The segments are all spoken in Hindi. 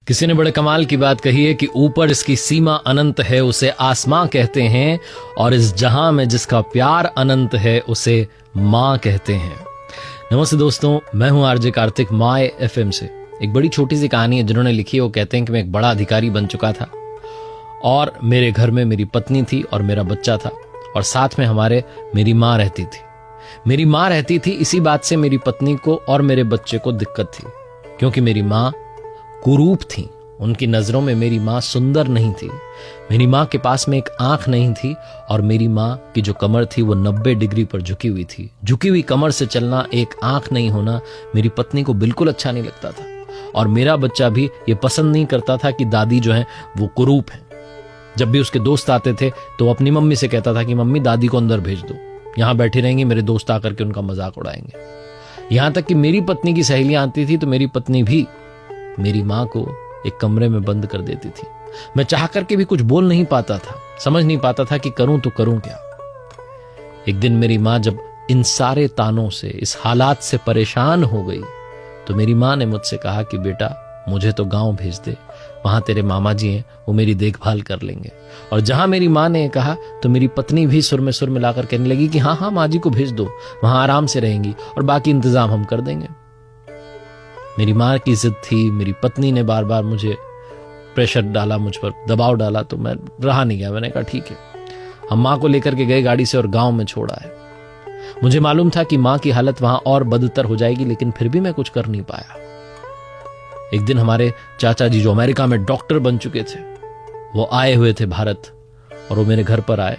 किसी ने बड़े कमाल की बात कही है कि ऊपर इसकी सीमा अनंत है उसे आसमां कहते हैं, और इस जहां में जिसका प्यार अनंत है उसे मां कहते हैं। नमस्ते दोस्तों, मैं हूं आरजे कार्तिक माय एफएम से। एक बड़ी छोटी सी कहानी है जिन्होंने लिखी है। वो कहते हैं कि मैं एक बड़ा अधिकारी बन चुका था और मेरे घर में मेरी पत्नी थी और मेरा बच्चा था, और साथ में मेरी माँ रहती थी। मेरी माँ रहती थी, इसी बात से मेरी पत्नी को और मेरे बच्चे को दिक्कत थी, क्योंकि मेरी माँ कुरूप थी। उनकी नजरों में मेरी माँ सुंदर नहीं थी। मेरी माँ के पास में एक आंख नहीं थी, और मेरी माँ की जो कमर थी वो 90 डिग्री पर झुकी हुई थी। झुकी हुई कमर से चलना, एक आंख नहीं होना मेरी पत्नी को बिल्कुल अच्छा नहीं लगता था, और मेरा बच्चा भी ये पसंद नहीं करता था कि दादी जो है वो कुरूप है। जब भी उसके दोस्त आते थे तो वो अपनी मम्मी से कहता था कि मम्मी दादी को अंदर भेज दो, यहां बैठी रहेंगी, मेरे दोस्त आकर के उनका मजाक उड़ाएंगे। यहां तक कि मेरी पत्नी की सहेलियां आती थी तो मेरी पत्नी भी मेरी माँ को एक कमरे में बंद कर देती थी। मैं चाह करके भी कुछ बोल नहीं पाता था, समझ नहीं पाता था कि करूं तो करूं क्या। एक दिन मेरी माँ जब इन सारे तानों से, इस हालात से परेशान हो गई तो मेरी माँ ने मुझसे कहा कि बेटा मुझे तो गांव भेज दे, वहां तेरे मामा जी हैं, वो मेरी देखभाल कर लेंगे। और जहां मेरी माँ ने कहा तो मेरी पत्नी भी सुर में सुर मिलाकर कहने लगी कि हाँ हाँ माँ जी को भेज दो, वहां आराम से रहेंगी और बाकी इंतजाम हम कर देंगे। मेरी माँ की जिद थी, मेरी पत्नी ने बार बार मुझे प्रेशर डाला, मुझ पर दबाव डाला, तो मैं रहा नहीं गया। मैंने कहा ठीक है। हम माँ को लेकर के गए गाड़ी से और गांव में छोड़ा है। मुझे मालूम था कि माँ की हालत वहां और बदतर हो जाएगी, लेकिन फिर भी मैं कुछ कर नहीं पाया। एक दिन हमारे चाचा जी जो अमेरिका में डॉक्टर बन चुके थे, वो आए हुए थे भारत, और वो मेरे घर पर आए।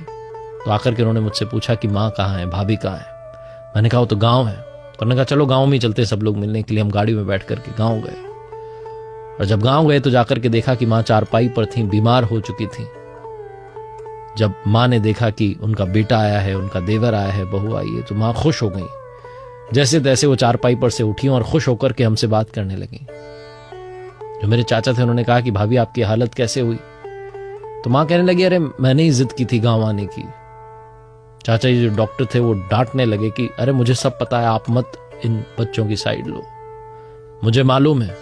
तो आकर के उन्होंने मुझसे पूछा कि माँ कहाँ है, भाभी कहाँ है। मैंने कहा वो तो गांव है। तो उन्होंने कहा चलो गांव में ही चलते सब लोग मिलने के लिए। हम गाड़ी में बैठ करके गांव गए, और जब गांव गए तो जाकर के देखा कि माँ चारपाई पर थी, बीमार हो चुकी थी। जब माँ ने देखा कि उनका बेटा आया है, उनका देवर आया है, बहू आई है, तो माँ खुश हो गई। जैसे तैसे वो चारपाई पर से उठी और खुश होकर के हमसे बात करने लगी। जो मेरे चाचा थे उन्होंने कहा कि भाभी आपकी हालत कैसे हुई। तो माँ कहने लगी अरे मैंने ही जिद की थी गांव आने की। चाचा जी जो डॉक्टर थे वो डांटने लगे कि अरे मुझे सब पता है, आप मत इन बच्चों की साइड लो। मुझे मालूम है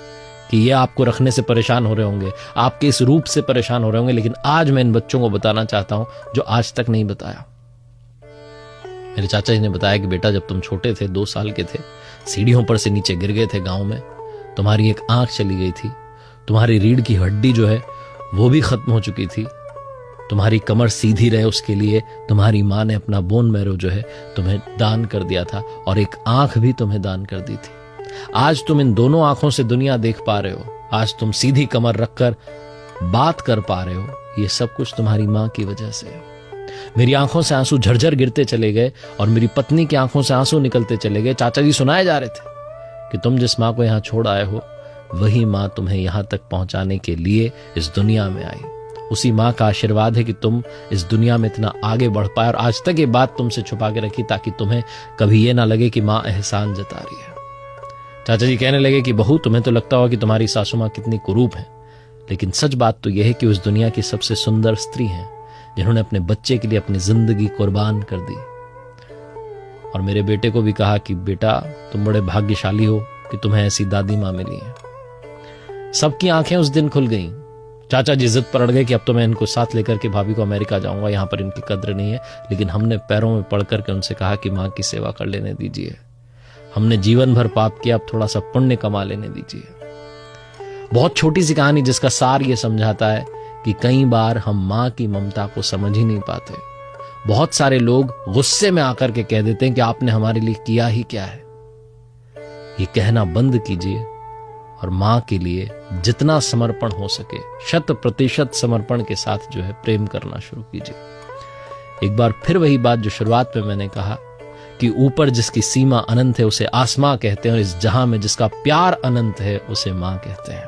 कि ये आपको रखने से परेशान हो रहे होंगे, आपके इस रूप से परेशान हो रहे होंगे, लेकिन आज मैं इन बच्चों को बताना चाहता हूं जो आज तक नहीं बताया। मेरे चाचा जी ने बताया कि बेटा जब तुम छोटे थे, 2 साल के थे, सीढ़ियों पर से नीचे गिर गए थे गांव में, तुम्हारी एक आंख चली गई थी, तुम्हारी रीढ़ की हड्डी जो है वो भी खत्म हो चुकी थी, तुम्हारी कमर सीधी रहे उसके लिए तुम्हारी माँ ने अपना बोन मैरो जो है तुम्हें दान कर दिया था, और एक आंख भी तुम्हें दान कर दी थी। आज तुम इन दोनों आंखों से दुनिया देख पा रहे हो, आज तुम सीधी कमर रखकर बात कर पा रहे हो, ये सब कुछ तुम्हारी माँ की वजह से है। मेरी आंखों से आंसू झरझर गिरते चले गए और मेरी पत्नी की आंखों से आंसू निकलते चले गए। चाचा जी सुनाए जा रहे थे कि तुम जिस माँ को यहाँ छोड़ आए हो वही माँ तुम्हें यहाँ तक पहुंचाने के लिए इस दुनिया में आई। उसी माँ का आशीर्वाद है कि तुम इस दुनिया में इतना आगे बढ़ पाए, और आज तक ये बात तुमसे छुपा के रखी ताकि तुम्हें कभी ये ना लगे कि माँ एहसान जता रही है। चाचा जी कहने लगे कि बहू तुम्हें तो लगता होगा कि तुम्हारी सासू माँ कितनी कुरूप है, लेकिन सच बात तो यह है कि उस दुनिया की सबसे सुंदर स्त्री हैं जिन्होंने अपने बच्चे के लिए अपनी जिंदगी कुर्बान कर दी। और मेरे बेटे को भी कहा कि बेटा तुम बड़े भाग्यशाली हो कि तुम्हें ऐसी दादी माँ मिली है। सबकी आंखें उस दिन खुल गईं। चाचा जी जिद पर अड़ गए कि अब तो मैं इनको साथ लेकर के भाभी को अमेरिका जाऊंगा, यहाँ पर इनकी कद्र नहीं है। लेकिन हमने पैरों में पड़ करके उनसे कहा कि माँ की सेवा कर लेने दीजिए, हमने जीवन भर पाप किया, अब थोड़ा सा पुण्य कमा लेने दीजिए। बहुत छोटी सी कहानी जिसका सार ये समझाता है कि कई बार हम माँ की ममता को समझ ही नहीं पाते। बहुत सारे लोग गुस्से में आकर के कह देते हैं कि आपने हमारे लिए किया ही क्या है। ये कहना बंद कीजिए और माँ के लिए जितना समर्पण हो सके 100% समर्पण के साथ जो है प्रेम करना शुरू कीजिए। एक बार फिर वही बात जो शुरुआत में मैंने कहा कि ऊपर जिसकी सीमा अनंत है उसे आसमां कहते हैं, और इस जहां में जिसका प्यार अनंत है उसे माँ कहते हैं।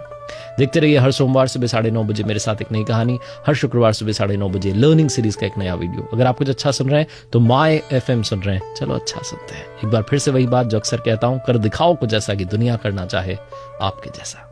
देखते रहिए हर सोमवार सुबह 9:30 बजे मेरे साथ एक नई कहानी, हर शुक्रवार सुबह 9:30 बजे लर्निंग सीरीज का एक नया वीडियो। अगर आप कुछ अच्छा सुन रहे हैं तो माय एफएम सुन रहे हैं, चलो अच्छा सुनते हैं। एक बार फिर से वही बात जो अक्सर कहता हूं, कर दिखाओ कुछ ऐसा कि दुनिया करना चाहे आपके जैसा।